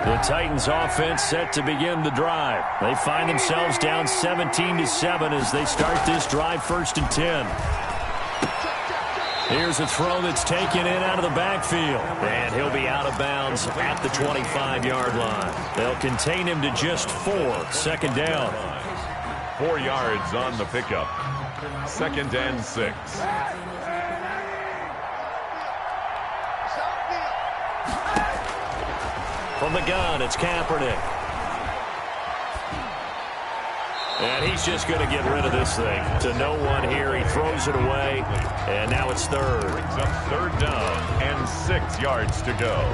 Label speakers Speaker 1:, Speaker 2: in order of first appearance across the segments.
Speaker 1: The Titans offense set to begin the drive. They find themselves down 17-7 as they start this drive, 1st and 10. Here's a throw that's taken in out of the backfield. And he'll be out of bounds at the 25-yard line. They'll contain him to just 4. 2nd down.
Speaker 2: 4 yards on the pickup. 2nd and 6.
Speaker 1: From the gun, it's Kaepernick. And he's just going to get rid of this thing. To no one here, he throws it away. And now it's 3rd.
Speaker 2: Brings up 3rd down and 6 yards to go.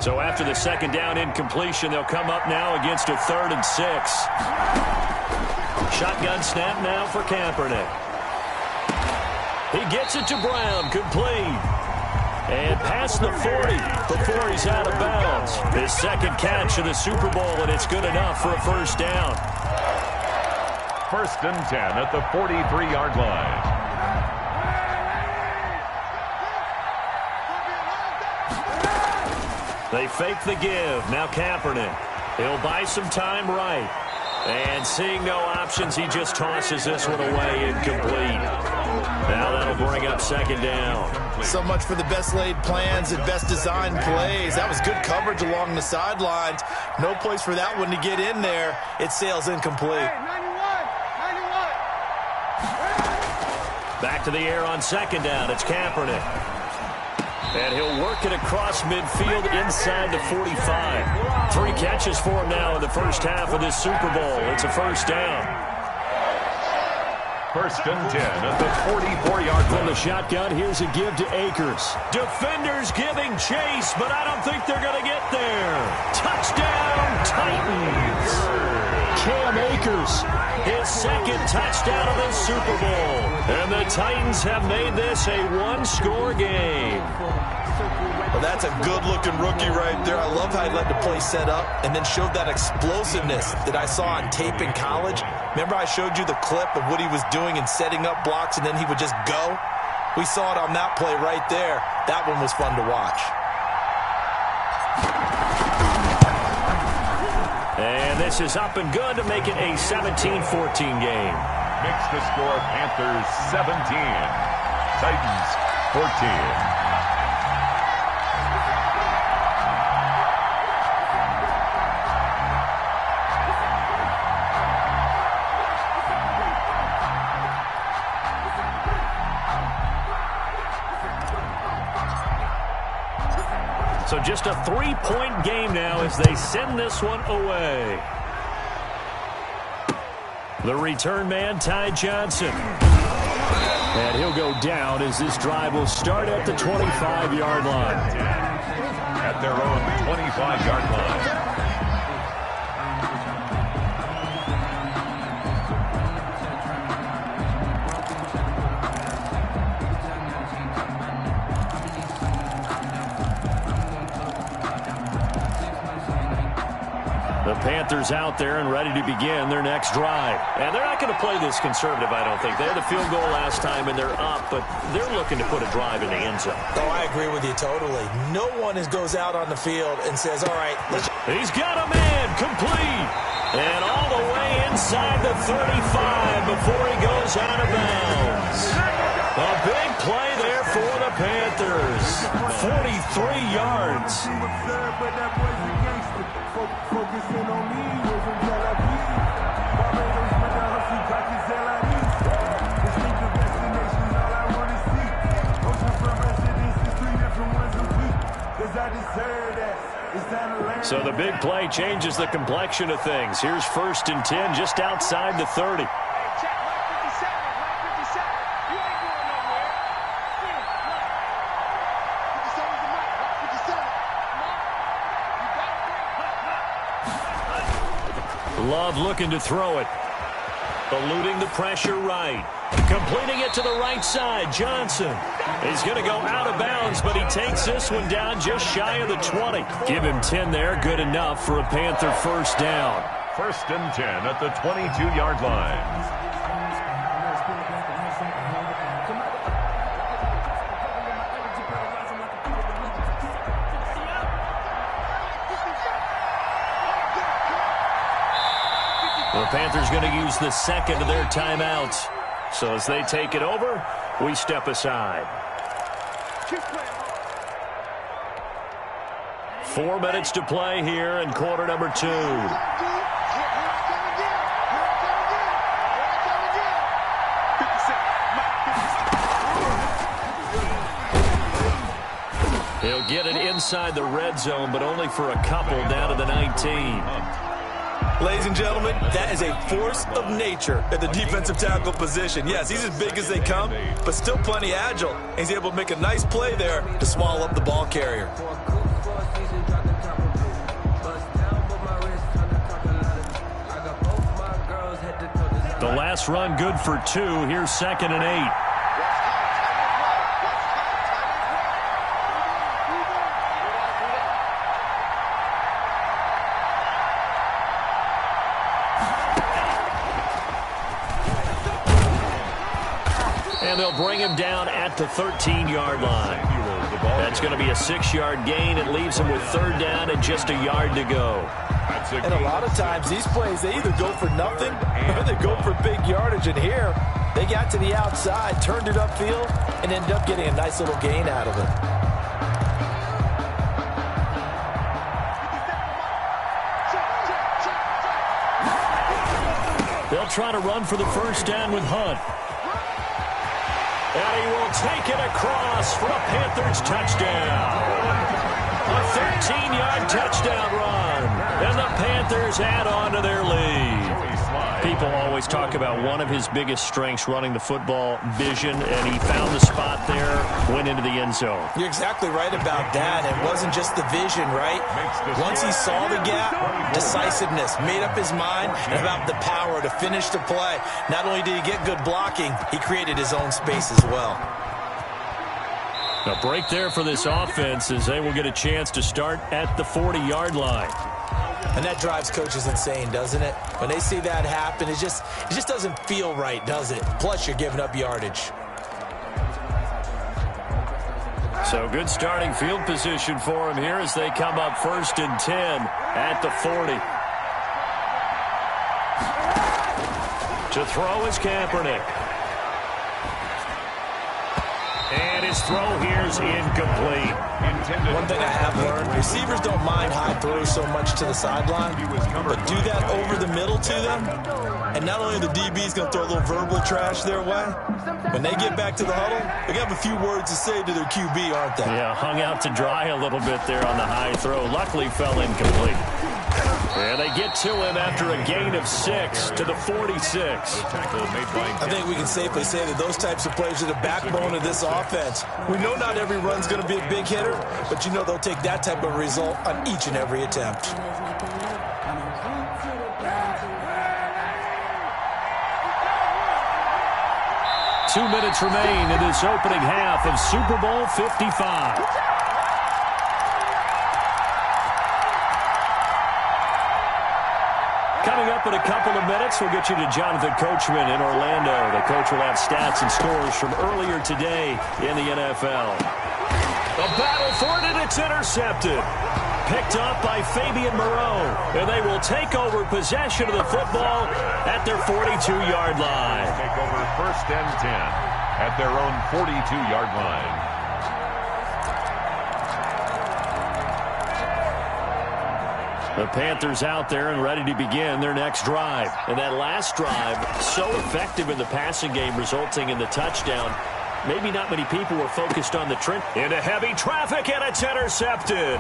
Speaker 1: So after the 2nd down incompletion, they'll come up now against a 3rd and 6. Shotgun snap now for Kaepernick. He gets it to Brown, complete. And past the 40 before he's out of bounds. His 2nd catch of the Super Bowl, and it's good enough for a 1st down.
Speaker 2: 1st and 10 at the 43-yard line.
Speaker 1: They fake the give. Now Kaepernick. He'll buy some time right. And seeing no options, he just tosses this one away, incomplete. Now that'll bring up 2nd down.
Speaker 3: So much for the best laid plans and best designed plays. That was good coverage along the sidelines. No place for that one to get in there. It sails incomplete.
Speaker 1: Back to the air on 2nd down. It's Kaepernick. And he'll work it across midfield inside the 45. 3 catches for him now in the first half of this Super Bowl. It's a 1st down.
Speaker 2: 1st and 10 at the 44-yard line.
Speaker 1: From the shotgun, here's a give to Akers. Defenders giving chase, but I don't think they're going to get there. Touchdown, Titans. Cam Akers, his 2nd touchdown of the Super Bowl. And the Titans have made this a 1-score game.
Speaker 3: Well, that's a good-looking rookie right there. I love how he let the play set up and then showed that explosiveness that I saw on tape in college. Remember I showed you the clip of what he was doing and setting up blocks, and then he would just go? We saw it on that play right there. That one was fun to watch.
Speaker 1: And this is up and good to make it a 17-14 game.
Speaker 2: Makes the score Panthers 17, Titans 14.
Speaker 1: So just a 3-point game now as they send this one away. The return man, Ty Johnson. And he'll go down as this drive will start at the 25-yard line.
Speaker 2: At their own 25-yard line.
Speaker 1: The Panthers out there and ready to begin their next drive. And they're not going to play this conservative, I don't think. They had a field goal last time, and they're up, but they're looking to put a drive in the end zone.
Speaker 3: Oh, I agree with you totally. No one goes out on the field and says, all right, let's...
Speaker 1: He's got a man, complete. And all the way inside the 35 before he goes out of bounds. A big play there for the Panthers. 43 yards. So the big play changes the complexion of things. Here's 1st and 10 just outside the 30. Love looking to throw it. Eluding the pressure right. Completing it to the right side. Johnson. He's going to go out of bounds, but he takes this one down just shy of the 20. Give him 10 there. Good enough for a Panther 1st down.
Speaker 2: 1st and 10 at the 22-yard line.
Speaker 1: Panthers going to use the second of their timeouts. So as they take it over, we step aside. 4 minutes to play here in quarter number 2. He'll get it inside the red zone, but only for a couple down to the 19.
Speaker 3: Ladies and gentlemen, that is a force of nature at the defensive tackle position. Yes, he's as big as they come, but still plenty agile. He's able to make a nice play there to swallow up the ball carrier.
Speaker 1: The last run good for 2. Here's 2nd and 8. And they'll bring him down at the 13-yard line. That's going to be a 6-yard gain. It leaves him with 3rd down and just a yard to go.
Speaker 3: And a lot of times these plays, they either go for nothing or they go for big yardage. And here, they got to the outside, turned it upfield, and ended up getting a nice little gain out of it.
Speaker 1: They'll try to run for the 1st down with Hunt. And he will take it across for a Panthers touchdown. A 13-yard touchdown run. And the Panthers add on to their lead. People always talk about one of his biggest strengths running the football, vision, and he found the spot there, went into the end zone.
Speaker 3: You're exactly right about that. It wasn't just the vision, right? Once he saw the gap, decisiveness, made up his mind, and about the power to finish the play. Not only did he get good blocking, he created his own space as well.
Speaker 1: A break there for this offense as they will get a chance to start at the 40-yard line.
Speaker 3: And that drives coaches insane, doesn't it? When they see that happen, it just doesn't feel right, does it? Plus, you're giving up yardage.
Speaker 1: So good starting field position for him here as they come up 1st and 10 at the 40. To throw is Kaepernick. And his throw here is incomplete.
Speaker 3: One thing I have learned, receivers don't mind high throws so much to the sideline, but do that over the middle to them, and not only are the DBs going to throw a little verbal trash their way, when they get back to the huddle, they're going to have a few words to say to their QB, aren't they?
Speaker 1: Yeah, hung out to dry a little bit there on the high throw. Luckily fell incomplete. And they get to him after a gain of 6 to the 46.
Speaker 3: I think we can safely say that those types of plays are the backbone of this offense. We know not every run's going to be a big hitter, but you know they'll take that type of result on each and every attempt.
Speaker 1: Two minutes remain in this opening half of Super Bowl 55. Coming up in a couple of minutes, we'll get you to Jonathan Coachman in Orlando. The coach will have stats and scores from earlier today in the NFL. The battle for it, and it's intercepted. Picked up by Fabian Moreau, and they will take over possession of the football at their 42-yard line.
Speaker 2: Take over 1st and 10 at their own 42-yard line.
Speaker 1: The Panthers out there and ready to begin their next drive. And that last drive, so effective in the passing game, resulting in the touchdown. Maybe not many people were focused on the trend. Into heavy traffic, and it's intercepted.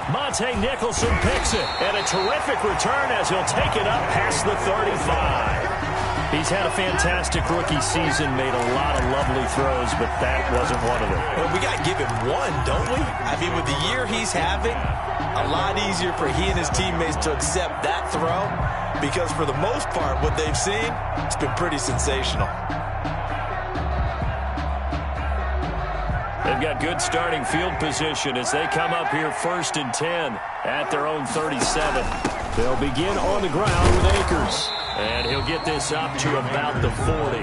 Speaker 1: Monte Nicholson picks it. And a terrific return as he'll take it up past the 35. He's had a fantastic rookie season, made a lot of lovely throws, but that wasn't one of them.
Speaker 3: Well, we got to give him one, don't we? I mean, with the year he's having, a lot easier for he and his teammates to accept that throw because for the most part, what they've seen, it's been pretty sensational.
Speaker 1: They've got good starting field position as they come up here 1st and 10 at their own 37. They'll begin on the ground with Akers. And he'll get this up to about the 40.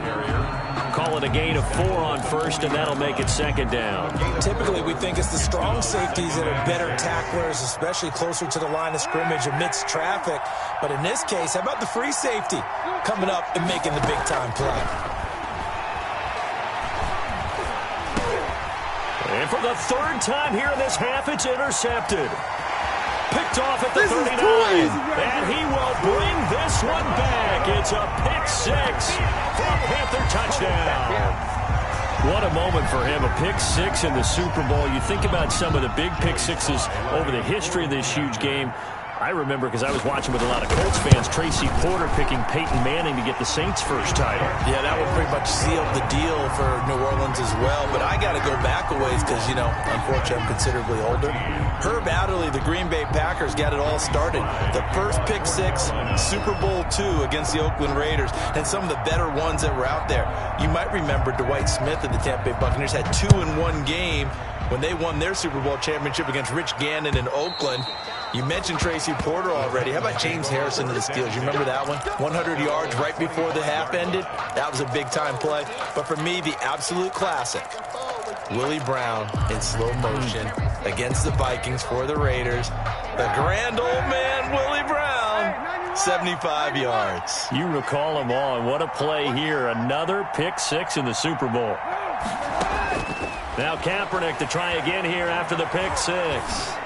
Speaker 1: Call it and a gain of 4 on first, and that'll make it second down.
Speaker 3: Typically, we think it's the strong safeties that are better tacklers, especially closer to the line of scrimmage amidst traffic. But in this case, how about the free safety coming up and making the big-time play?
Speaker 1: And for the third time here in this half, it's intercepted. Picked off at the 39, and he will bring this one back. It's a pick 6 for a Panther touchdown. What a moment for him, a pick 6 in the Super Bowl. You think about some of the big pick 6s over the history of this huge game. I remember, because I was watching with a lot of Colts fans, Tracy Porter picking Peyton Manning to get the Saints' first title.
Speaker 3: Yeah, that would pretty much seal the deal for New Orleans as well. But I got to go back a ways because, you know, unfortunately I'm considerably older. Herb Adderley, the Green Bay Packers, got it all started. The first pick 6, Super Bowl II against the Oakland Raiders, and some of the better ones that were out there. You might remember Dwight Smith of the Tampa Bay Buccaneers had 2 in one game when they won their Super Bowl championship against Rich Gannon in Oakland. You mentioned Tracy Porter already. How about James Harrison of the Steelers? You remember that one? 100 yards right before the half ended. That was a big-time play. But for me, the absolute classic, Willie Brown in slow motion against the Vikings for the Raiders. The grand old man, Willie Brown, 75 yards.
Speaker 1: You recall them all, and what a play here. Another pick 6 in the Super Bowl. Now Kaepernick to try again here after the pick 6.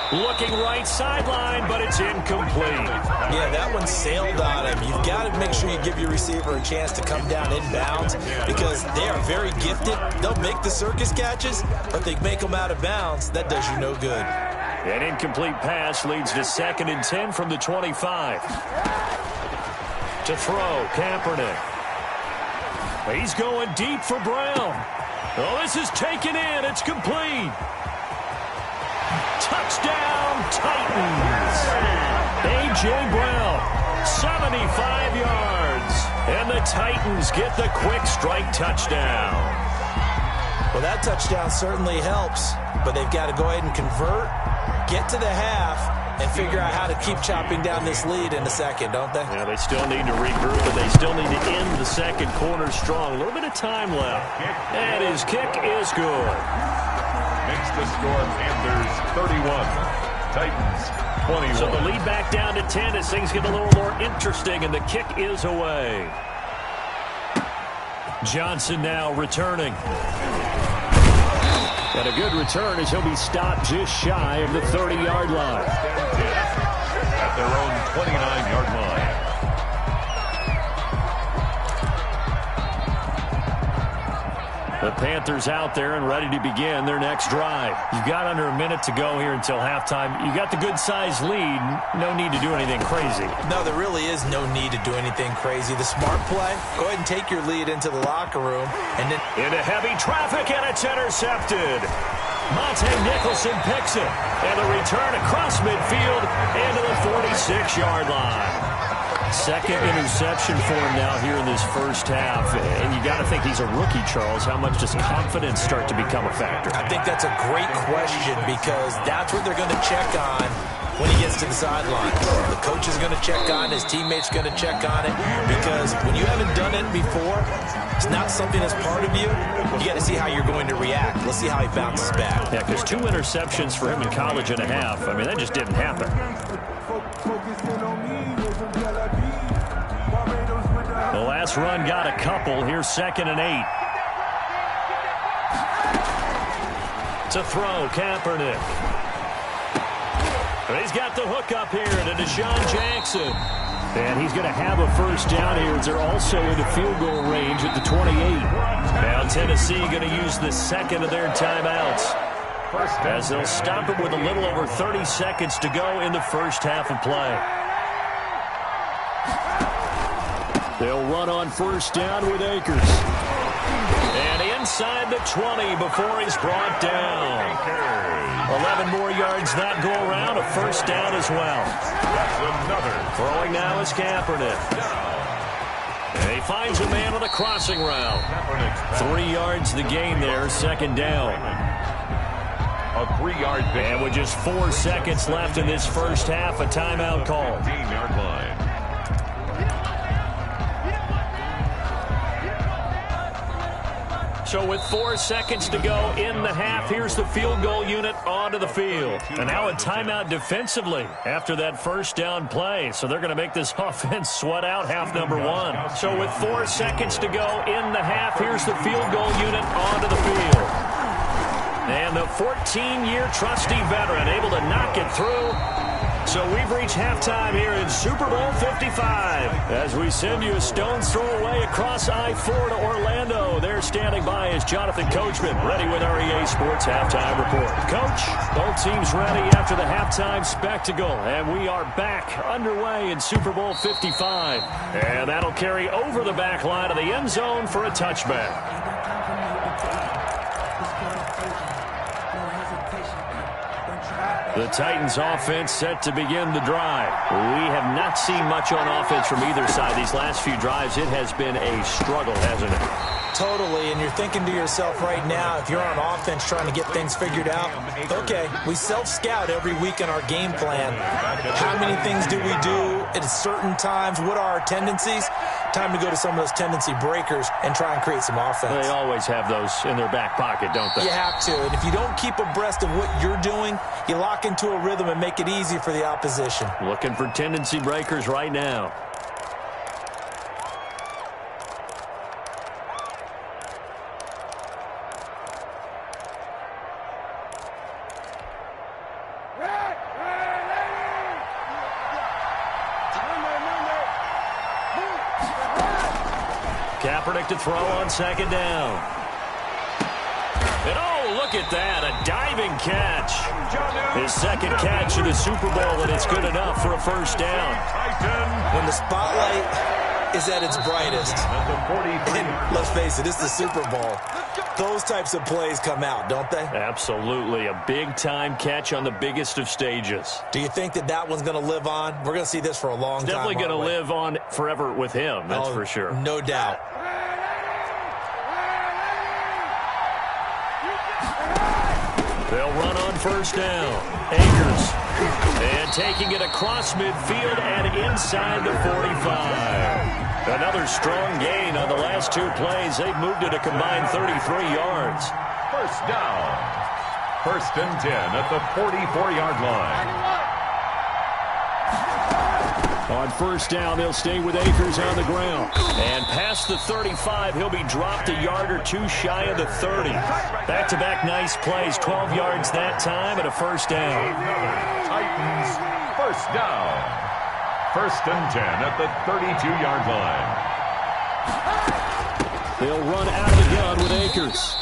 Speaker 1: Looking right sideline, but it's incomplete.
Speaker 3: Yeah, that one sailed on him. You've got to make sure you give your receiver a chance to come down inbounds because they are very gifted. They'll make the circus catches, but they make them out of bounds. That does you no good.
Speaker 1: An incomplete pass leads to 2nd and 10 from the 25. To throw, Kaepernick. He's going deep for Brown. Oh, this is taken in. It's complete. Touchdown, Titans. A.J. Brown, 75 yards. And the Titans get the quick strike touchdown.
Speaker 3: Well, that touchdown certainly helps, but they've got to go ahead and convert, get to the half, and figure out how to keep chopping down this lead in the second, don't they?
Speaker 1: Yeah, they still need to regroup, but they still need to end the second quarter strong. A little bit of time left. And his kick is good.
Speaker 2: Makes the score Panthers 31, Titans 21.
Speaker 1: So the lead back down to 10 as things get a little more interesting, and the kick is away. Johnson now returning. And a good return as he'll be stopped just shy of the 30-yard line.
Speaker 2: At their own 29-yard line.
Speaker 1: The Panthers out there and ready to begin their next drive. You've got under a minute to go here until halftime. You got the good-sized lead. No need to do anything crazy.
Speaker 3: No, there really is no need to do anything crazy. The smart play, go ahead and take your lead into the locker room. And then
Speaker 1: into heavy traffic, and it's intercepted. Monte Nicholson picks it. And the return across midfield into the 46-yard line. Second interception for him now here in this first half. And you got to think he's a rookie, Charles. How much does confidence start to become a factor?
Speaker 3: I think that's a great question because that's what they're going to check on when he gets to the sideline. The coach is going to check on, his teammates going to check on it because when you haven't done it before, it's not something that's part of you. You got to see how you're going to react. Let's see how he bounces back.
Speaker 1: Yeah, because 2 interceptions for him in college and a half. I mean, that just didn't happen. The last run got a couple. Here's 2nd and 8. To throw, Kaepernick. He's got the hook up here to Deshaun Jackson. And he's going to have a first down here as they're also into field goal range at the 28. Now Tennessee going to use the second of their timeouts as they'll stop it with a little over 30 seconds to go in the first half of play. They'll run on first down with Akers. And inside the 20 before he's brought down. 11 more yards that go around, a first down as well. Throwing now is Kaepernick. And he finds a man on a crossing route. 3 yards the gain there, 2nd down.
Speaker 2: A 3-yard pick.
Speaker 1: And with just 4 seconds left in this first half, a timeout call.
Speaker 2: 15-yard line.
Speaker 1: So with 4 seconds to go in the half, here's the field goal unit onto the field. And now a timeout defensively after that first down play. So they're going to make this offense sweat out half number 1. So with 4 seconds to go in the half, here's the field goal unit onto the field. And the 14-year trusty veteran able to knock it through. So we've reached halftime here in Super Bowl 55. As we send you a stone's throw away across I-4 to Orlando. There standing by is Jonathan Coachman, ready with our EA Sports Halftime Report. Coach, both teams ready after the halftime spectacle. And we are back underway in Super Bowl 55. And that'll carry over the back line of the end zone for a touchback. The Titans offense set to begin the drive. We have not seen much on offense from either side these last few drives. It has been a struggle, hasn't it?
Speaker 3: Totally, and you're thinking to yourself right now, if you're on offense trying to get things figured out, okay, we self-scout every week in our game plan. How many things do we do at certain times? What are our tendencies? Time to go to some of those tendency breakers and try and create some offense.
Speaker 1: They always have those in their back pocket, don't they?
Speaker 3: You have to, and if you don't keep abreast of what you're doing, you lock into a rhythm and make it easy for the opposition.
Speaker 1: Looking for tendency breakers right now. Kaepernick to throw on second down. And oh, look at that, a diving catch. His second catch of the Super Bowl, and it's good enough for a first down.
Speaker 3: When the spotlight is at its brightest, and let's face it, it's the Super Bowl, those types of plays come out, don't they?
Speaker 1: Absolutely, a big-time catch on the biggest of stages.
Speaker 3: Do you think that that one's going to live on? We're going to see this for a long time.
Speaker 1: Definitely going to live on forever with him, that's for sure.
Speaker 3: No doubt.
Speaker 1: They'll run on first down. Akers. And taking it across midfield and inside the 45. Another strong gain on the last 2 plays. They've moved it a combined 33 yards.
Speaker 2: First down. First and 10 at the 44-yard line.
Speaker 1: On first down, they'll stay with Akers on the ground. And past the 35, he'll be dropped a yard or 2 shy of the 30. Back-to-back nice plays, 12 yards that time and a first down.
Speaker 2: Titans, first down. First and 10 at the 32-yard line.
Speaker 1: They'll run out of the gun with Akers.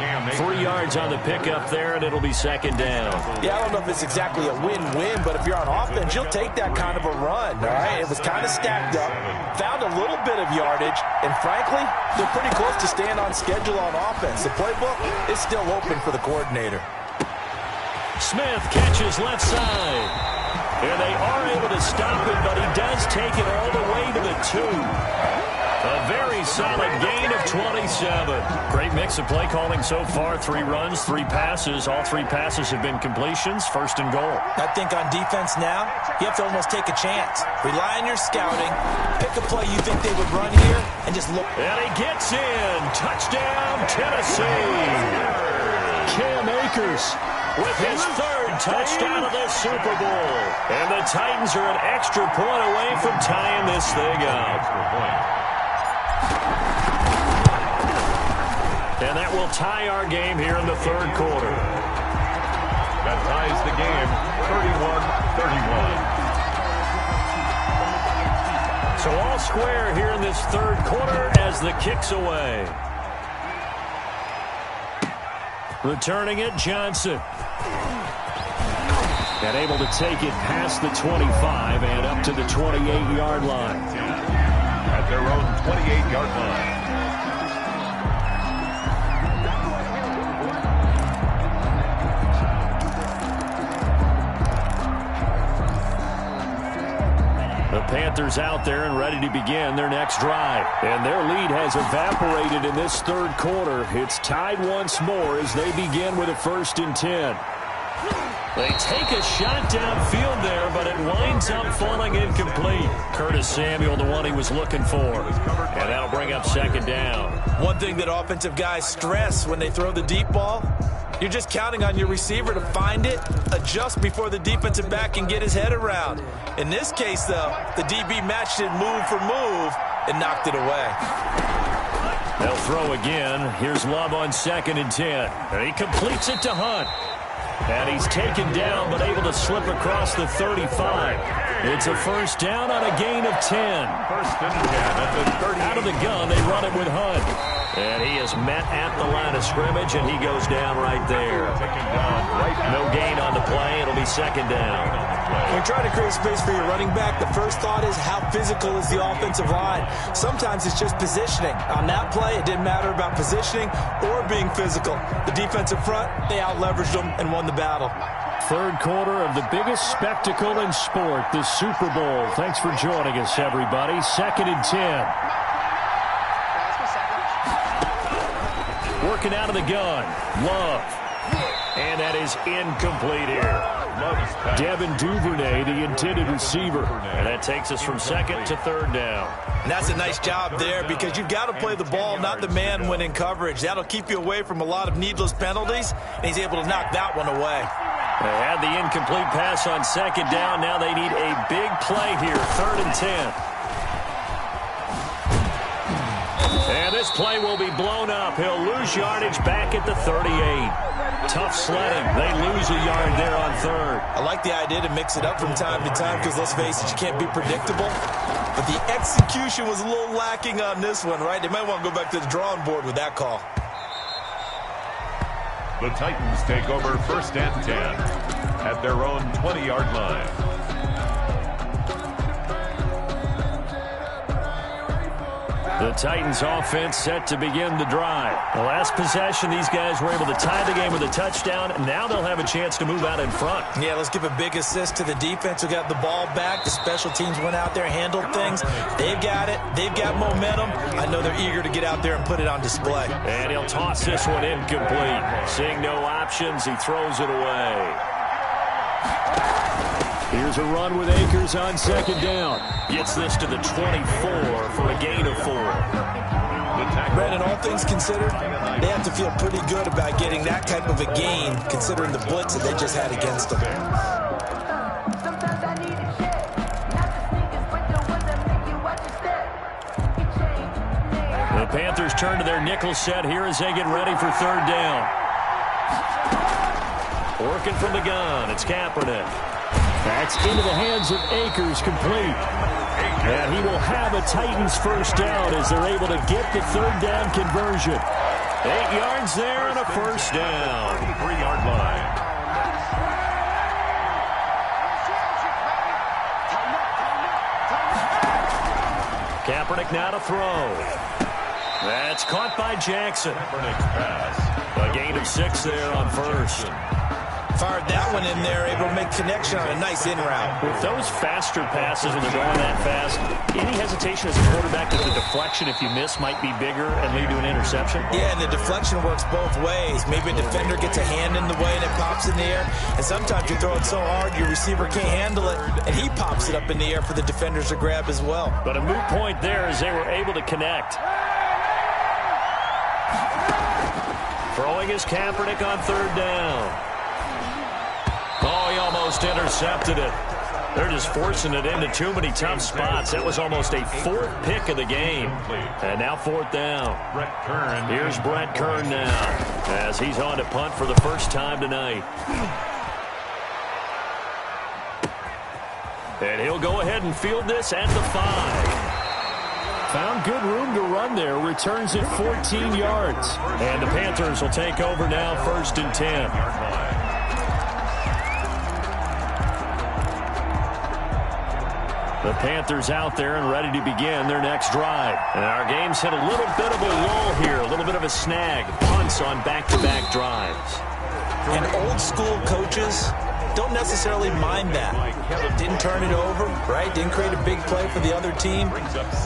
Speaker 1: 3 yards on the pickup there, and it'll be second down.
Speaker 3: Yeah, I don't know if it's exactly a win-win, but if you're on offense, you'll take that kind of a run, all right? It was kind of stacked up, found a little bit of yardage, and frankly, they're pretty close to staying on schedule on offense. The playbook is still open for the coordinator.
Speaker 1: Smith catches left side. And they are able to stop it, but he does take it all the way to the 2. A very solid gain of 27. Great mix of play calling so far. 3 runs, 3 passes. All 3 passes have been completions. First and goal.
Speaker 3: I think on defense now, you have to almost take a chance. Rely on your scouting. Pick a play you think they would run here and just look.
Speaker 1: And he gets in. Touchdown, Tennessee. Cam Akers with his 3rd touchdown of the Super Bowl. And the Titans are an extra point away from tying this thing up. And that will tie our game here in the 3rd quarter.
Speaker 2: That ties the game, 31-31.
Speaker 1: So all square here in this 3rd quarter as the kick's away. Returning it, Johnson. And able to take it past the 25 and up to the 28-yard line.
Speaker 2: At their own 28-yard line.
Speaker 1: The Panthers out there and ready to begin their next drive. And their lead has evaporated in this 3rd quarter. It's tied once more as they begin with a 1st and 10. They take a shot downfield there, but it winds up falling incomplete. Curtis Samuel, the one he was looking for. And that'll bring up second down.
Speaker 3: One thing that offensive guys stress when they throw the deep ball, you're just counting on your receiver to find it, adjust before the defensive back can get his head around. In this case, though, the DB matched it move for move and knocked it away.
Speaker 1: They'll throw again. Here's Love on 2nd and 10. And he completes it to Hunt. And he's taken down, but able to slip across the 35. It's a first down on a gain of 10.
Speaker 2: First and 10 at the 30.
Speaker 1: Out of the gun, they run it with Hunt. And he is met at the line of scrimmage, and he goes down right there. No gain on the play. It'll be second down.
Speaker 3: When you're trying to create space for your running back, the first thought is how physical is the offensive line. Sometimes it's just positioning. On that play, it didn't matter about positioning or being physical. The defensive front, they out-leveraged them and won the battle.
Speaker 1: Third quarter of the biggest spectacle in sport, the Super Bowl. Thanks for joining us, everybody. 2nd and 10. Working out of the gun. Love. And that is incomplete here. Devin Duvernay, the intended receiver. And that takes us from 2nd to 3rd down.
Speaker 3: And that's a nice job there because you've got to play the ball, not the man when in coverage. That'll keep you away from a lot of needless penalties, and he's able to knock that one away.
Speaker 1: They had the incomplete pass on 2nd down. Now they need a big play here, 3rd and 10. And this play will be blown up. He'll lose yardage back at the 38. Tough sledding. They lose a yard there on 3rd.
Speaker 3: I like the idea to mix it up from time to time because, let's face it, you can't be predictable. But the execution was a little lacking on this one, right? They might want to go back to the drawing board with that call.
Speaker 2: The Titans take over 1st and 10 at their own 20-yard line.
Speaker 1: The Titans offense set to begin the drive. The last possession, these guys were able to tie the game with a touchdown. Now they'll have a chance to move out in front.
Speaker 3: Yeah, let's give a big assist to the defense who got the ball back. The special teams went out there, handled things. They've got it. They've got momentum. I know they're eager to get out there and put it on display.
Speaker 1: And he'll toss this one incomplete. Seeing no options, he throws it away. Here's a run with Akers on 2nd down. Gets this to the 24 for a gain of 4.
Speaker 3: Brandon, all things considered, they have to feel pretty good about getting that type of a gain, considering the blitz that they just had against them.
Speaker 1: The Panthers turn to their nickel set here as they get ready for 3rd down. Working from the gun, it's Kaepernick. That's into the hands of Akers, complete. And he will have a Titans first down as they're able to get the 3rd down conversion. 8 yards there and a first down.
Speaker 2: 3-yard line.
Speaker 1: Kaepernick now to throw. That's caught by Jackson.
Speaker 2: Kaepernick's pass.
Speaker 1: A gain of 6 there on 1st.
Speaker 3: Fired that one in there, able to make connection on a nice in route.
Speaker 1: With those faster passes when they're going that fast, any hesitation as a quarterback that the deflection, if you miss, might be bigger and lead to an interception?
Speaker 3: Yeah, and the deflection works both ways. Maybe a defender gets a hand in the way and it pops in the air. And sometimes you throw it so hard your receiver can't handle it, and he pops it up in the air for the defenders to grab as well.
Speaker 1: But a moot point there as they were able to connect. Throwing is Kaepernick on 3rd down. Oh, he almost intercepted it. They're just forcing it into too many tough spots. That was almost a 4th pick of the game. And now 4th down.
Speaker 2: Brett Kern.
Speaker 1: Here's Brett Kern now as he's on to punt for the first time tonight. And he'll go ahead and field this at the 5. Found good room to run there. Returns it 14 yards. And the Panthers will take over now, 1st and 10. The Panthers out there and ready to begin their next drive. And our game's hit a little bit of a lull here, a little bit of a snag. Punts on back-to-back drives.
Speaker 3: And old school coaches, don't necessarily mind that. Didn't turn it over, right? Didn't create a big play for the other team.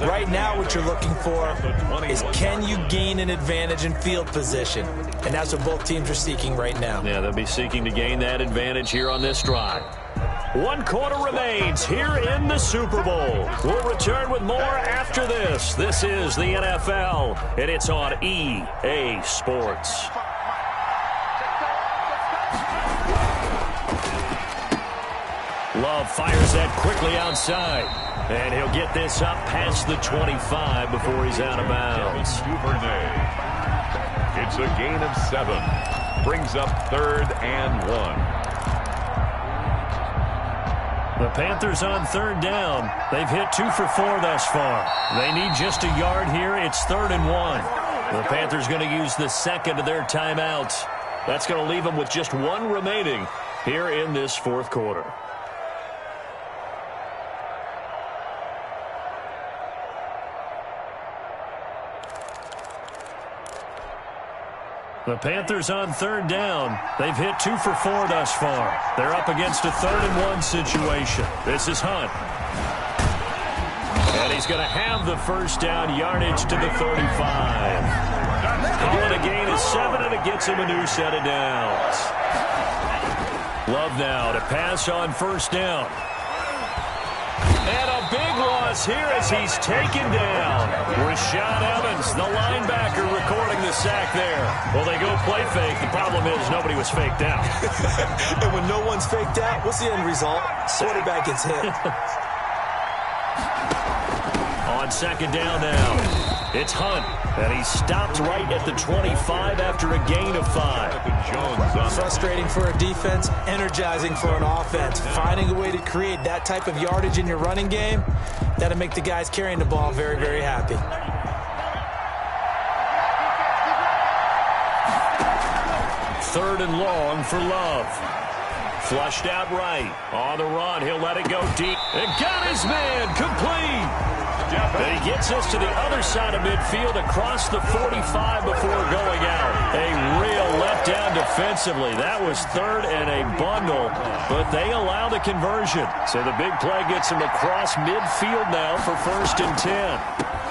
Speaker 3: Right now what you're looking for is, can you gain an advantage in field position? And that's what both teams are seeking right now.
Speaker 1: Yeah, they'll be seeking to gain that advantage here on this drive. 1 quarter remains here in the Super Bowl. We'll return with more after this. This is the NFL, and it's on EA Sports. Love fires that quickly outside, and he'll get this up past the 25 before he's out of bounds.
Speaker 2: It's a gain of 7. Brings up 3rd and 1.
Speaker 1: The Panthers on 3rd down. They've hit 2 for 4 thus far. They need just a yard here. It's 3rd and 1. The Panthers going to use the second of their timeouts. That's going to leave them with just 1 remaining here in this 4th quarter. The Panthers on 3rd down. They've hit 2 for 4 thus far. They're up against a 3rd and 1 situation. This is Hunt. And he's going to have the first down, yardage to the 35. Call it a gain of 7, and it gets him a new set of downs. Love now to pass on 1st down. And a big loss here as he's taken down. Rashad Evans, the linebacker, recording the sack there. Well, they go play fake. The problem is nobody was faked out.
Speaker 3: And when no one's faked out, what's the end result? Quarterback gets hit.
Speaker 1: On 2nd down now, it's Hunt. And he stopped right at the 25 after a gain of 5.
Speaker 3: Frustrating for a defense, energizing for an offense. Finding a way to create that type of yardage in your running game, that'll make the guys carrying the ball very, very happy.
Speaker 1: 3rd and long for Love. Flushed out right. On the run, he'll let it go deep. And got his man complete. And he gets us to the other side of midfield across the 45 before going out. A real letdown defensively. That was 3rd and a bundle, but they allow the conversion. So the big play gets him across midfield now for 1st and 10.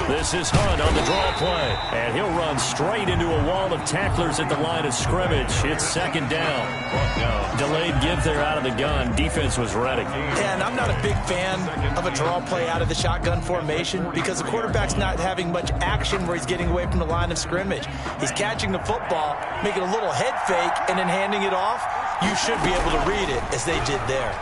Speaker 1: This is Hunt on the draw play, and he'll run straight into a wall of tacklers at the line of scrimmage. It's 2nd down. Delayed give there out of the gun. Defense was ready.
Speaker 3: Yeah, and I'm not a big fan of a draw play out of the shotgun formation because the quarterback's not having much action where he's getting away from the line of scrimmage. He's catching the football, making a little head fake, and then handing it off. You should be able to read it as they did there.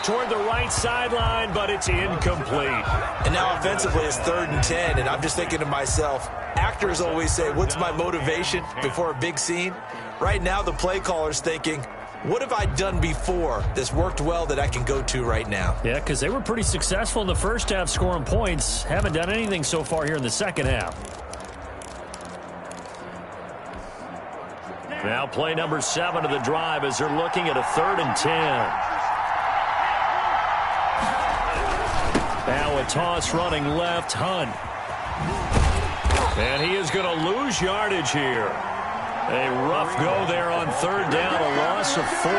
Speaker 1: Toward the right sideline, but it's incomplete.
Speaker 3: And now offensively it's 3rd and 10, and I'm just thinking to myself, actors always say, what's my motivation before a big scene? Right now the play caller's thinking, what have I done before that's worked well that I can go to right now?
Speaker 1: Yeah, because they were pretty successful in the first half scoring points. Haven't done anything so far here in the second half. Now play number 7 of the drive as they're looking at a 3rd and 10. Now a toss running left, Hunt. And he is going to lose yardage here. A rough go there on 3rd down, a loss of 4.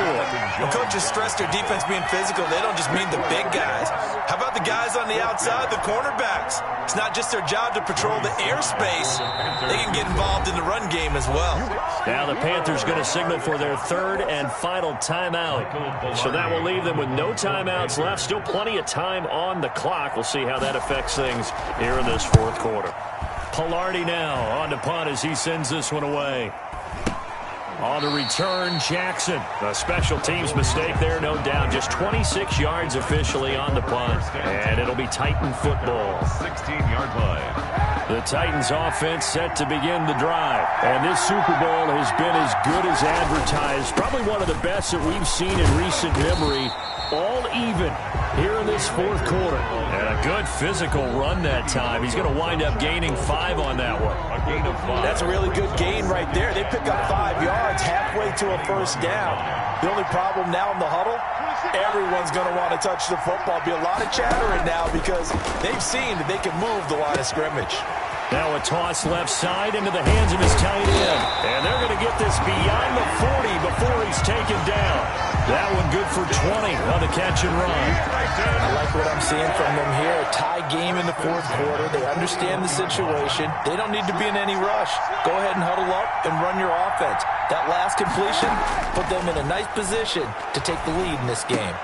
Speaker 3: When coaches stress their defense being physical, they don't just mean the big guys. How about the guys on the outside, the cornerbacks? It's not just their job to patrol the airspace. They can get involved in the run game as well.
Speaker 1: Now the Panthers going to signal for their 3rd and final timeout. So that will leave them with no timeouts left. Still plenty of time on the clock. We'll see how that affects things here in this 4th quarter. Pilardi now on to punt as he sends this one away. On the return, Jackson. A special teams mistake there, no doubt. Just 26 yards officially on the punt. And it'll be Titan football.
Speaker 2: 16-yard line.
Speaker 1: The Titans offense set to begin the drive. And this Super Bowl has been as good as advertised. Probably one of the best that we've seen in recent memory. All even here in this 4th quarter. And a good physical run that time. He's going to wind up gaining 5 on that one.
Speaker 2: A gain of 5.
Speaker 3: That's a really good gain right there. They pick up 5 yards halfway to a 1st down. The only problem now in the huddle, everyone's going to want to touch the football. Be a lot of chattering now because they've seen that they can move the line of scrimmage.
Speaker 1: Now a toss left side into the hands of his tight end. And they're going to get this beyond the 40 before he's taken down. That one good for 20 on the catch and run.
Speaker 3: I like what I'm seeing from them here. A tie game in the fourth quarter. They understand the situation. They don't need to be in any rush. Go ahead and huddle up and run your offense. That last completion put them in a nice position to take the lead in this game.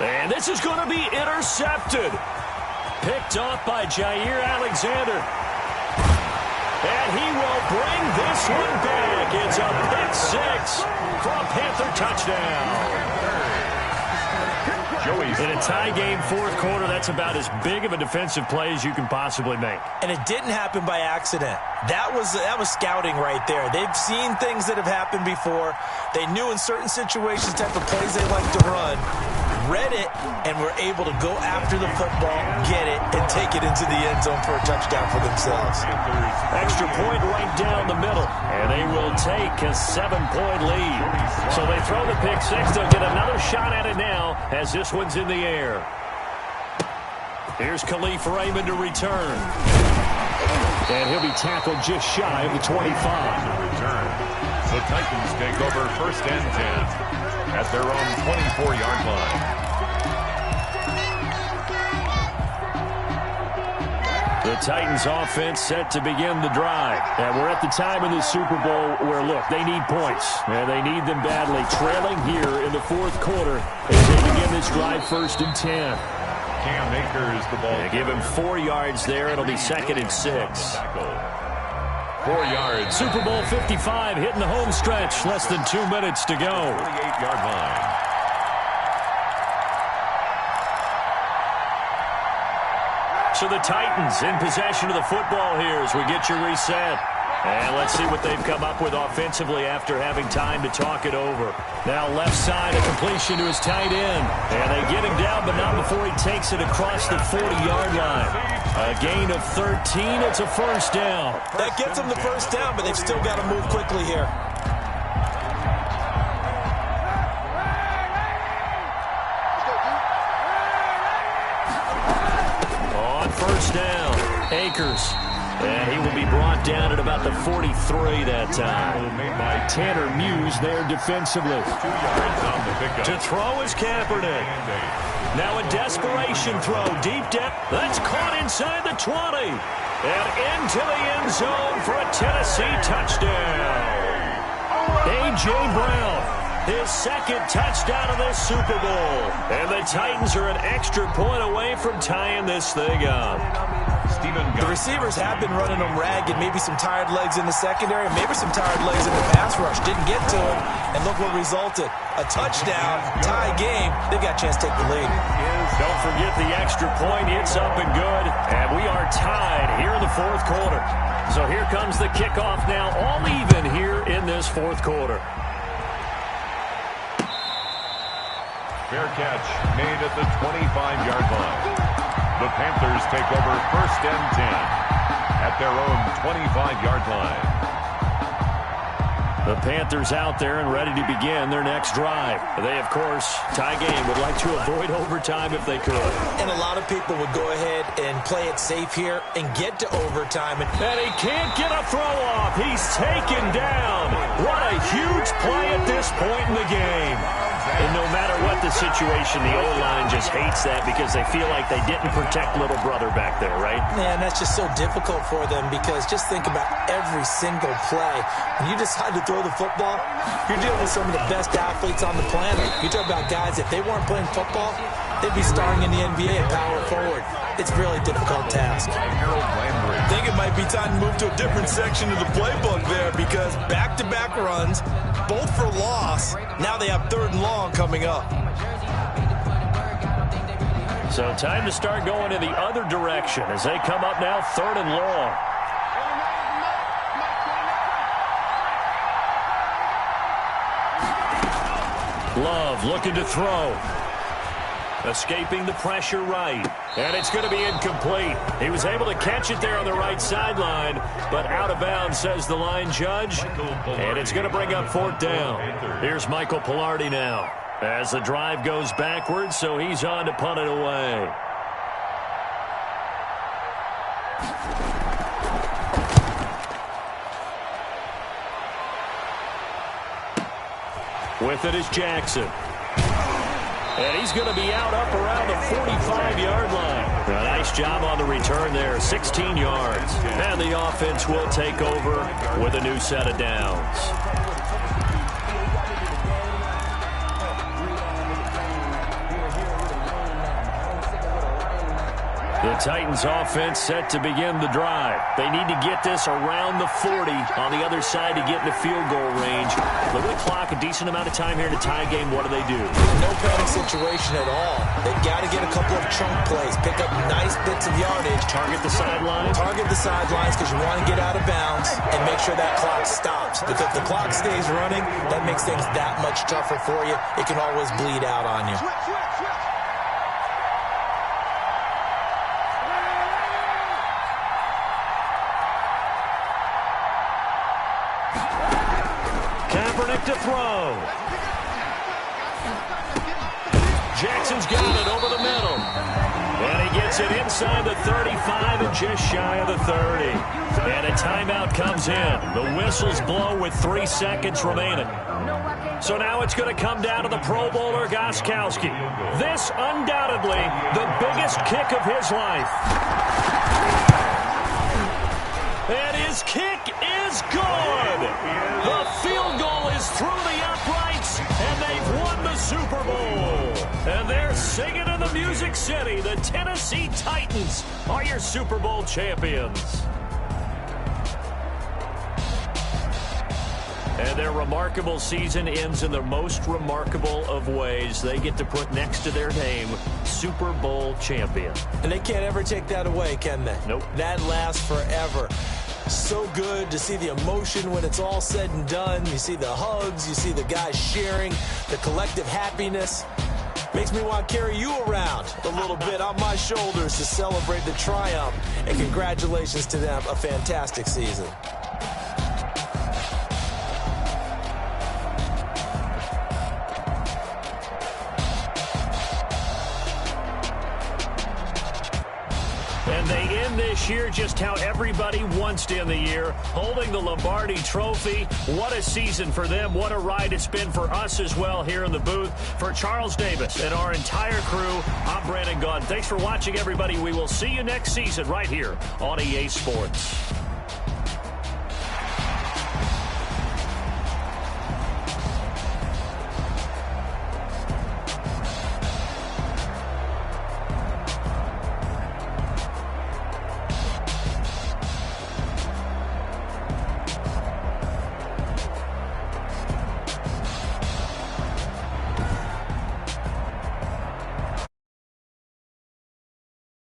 Speaker 1: And this is going to be intercepted. Picked off by Jair Alexander. And he will bring this one back. It's a pick six for a Panther touchdown. In a tie game fourth quarter, that's about as big of a defensive play as you can possibly make.
Speaker 3: And it didn't happen by accident. That was scouting right there. They've seen things that have happened before. They knew in certain situations type of plays they like to run. Read it, and were able to go after the football, get it, and take it into the end zone for a touchdown for themselves.
Speaker 1: Extra point right down the middle, and they will take a 7-point lead. So they throw the pick six. They'll get another shot at it now as this one's in the air. Here's Khalif Raymond to return. And he'll be tackled just shy of the 25.
Speaker 2: The Titans take over first and 10 at their own 24-yard line.
Speaker 1: The Titans offense set to begin the drive. And we're at the time in the Super Bowl where, look, they need points. And they need them badly. Trailing here in the fourth quarter as they begin this drive first and 10.
Speaker 2: Cam Akers the ball.
Speaker 1: They give him 4 yards there. It'll be 2nd and 6.
Speaker 2: 4 yards.
Speaker 1: Super Bowl 55 hitting the home stretch. Less than 2 minutes to go.
Speaker 2: 48-yard line.
Speaker 1: So the Titans in possession of the football here as we get you reset. And let's see what they've come up with offensively after having time to talk it over. Now left side, a completion to his tight end. And they get him down, but not before he takes it across the 40-yard line. A gain of 13. It's a first down.
Speaker 3: That gets them the first down, but they've still got to move quickly here.
Speaker 1: On first down, Akers. And he will be brought down at about the 43 that time. Made by Tanner Muse there defensively.
Speaker 2: 2 yards on the pickup.
Speaker 1: To throw is Kaepernick. Now a desperation throw, deep depth. That's caught inside the 20. And into the end zone for a Tennessee touchdown. A.J. Brown, his 2nd touchdown of this Super Bowl. And the Titans are an extra point away from tying this thing up.
Speaker 3: The receivers have been running them ragged. Maybe some tired legs in the secondary, maybe some tired legs in the pass rush. Didn't get to him, and look what resulted. A touchdown, tie game. They've got a chance to take the lead.
Speaker 1: Don't forget the extra point. It's up and good, and we are tied here in the fourth quarter. So here comes the kickoff now, all even here in this fourth quarter.
Speaker 2: Fair catch made at the 25-yard line. The Panthers take over first and 10 at their own 25-yard line.
Speaker 1: The Panthers out there and ready to begin their next drive. They, of course, tie game, would like to avoid overtime if they could.
Speaker 3: And a lot of people would go ahead and play it safe here and get to overtime.
Speaker 1: And he can't get a throw off. He's taken down. What a huge play at this point in the game. And no matter what the situation, the O-line just hates that because they feel like they didn't protect little brother back there, right?
Speaker 3: Man, that's just so difficult for them because just think about every single play. When you decide to throw the football, you're dealing with some of the best athletes on the planet. You talk about guys, if they weren't playing football, they'd be starring in the NBA at power forward. It's a really difficult task. I think it might be time to move to a different section of the playbook there because back-to-back runs, both for loss. Now they have 3rd and long coming up.
Speaker 1: So time to start going in the other direction as they come up now 3rd and long. Love looking to throw. Escaping the pressure right. And it's going to be incomplete. He was able to catch it there on the right sideline, but out of bounds, says the line judge. And it's going to bring up 4th down. Here's Michael Pilardi now as the drive goes backwards, so he's on to punt it away. With it is Jackson. And he's going to be out up around the 45-yard line. A nice job on the return there, 16 yards. And the offense will take over with a new set of downs. The Titans offense set to begin the drive. They need to get this around the 40 on the other side to get into field goal range. Look at the clock, a decent amount of time here to tie game. What do they do?
Speaker 3: No panic situation at all. They've got to get a couple of chunk plays, pick up nice bits of yardage.
Speaker 1: Target the sidelines?
Speaker 3: Target the sidelines because you want to get out of bounds and make sure that clock stops. Because if the clock stays running, that makes things that much tougher for you. It can always bleed out on you.
Speaker 1: To throw. Jackson's got it over the middle. And he gets it inside the 35 and just shy of the 30. And a timeout comes in. The whistles blow with 3 seconds remaining. So now it's going to come down to the Pro Bowler Gostkowski. This undoubtedly the biggest kick of his life. And his kick is good. The field goal is through the uprights, and they've won the Super Bowl. And they're singing in the Music City. The Tennessee Titans are your Super Bowl champions. And their remarkable season ends in the most remarkable of ways. They get to put next to their name, Super Bowl champion.
Speaker 3: And they can't ever take that away, can they?
Speaker 1: Nope.
Speaker 3: That lasts forever. So good to see the emotion when it's all said and done. You see the hugs, you see the guys cheering, the collective happiness. Makes me want to carry you around a little bit on my shoulders to celebrate the triumph. And congratulations to them, a fantastic season.
Speaker 1: And they end this year just how everybody wants to end the year, holding the Lombardi Trophy. What a season for them. What a ride it's been for us as well here in the booth. For Charles Davis and our entire crew, I'm Brandon Gaudin. Thanks for watching, everybody. We will see you next season right here on EA Sports.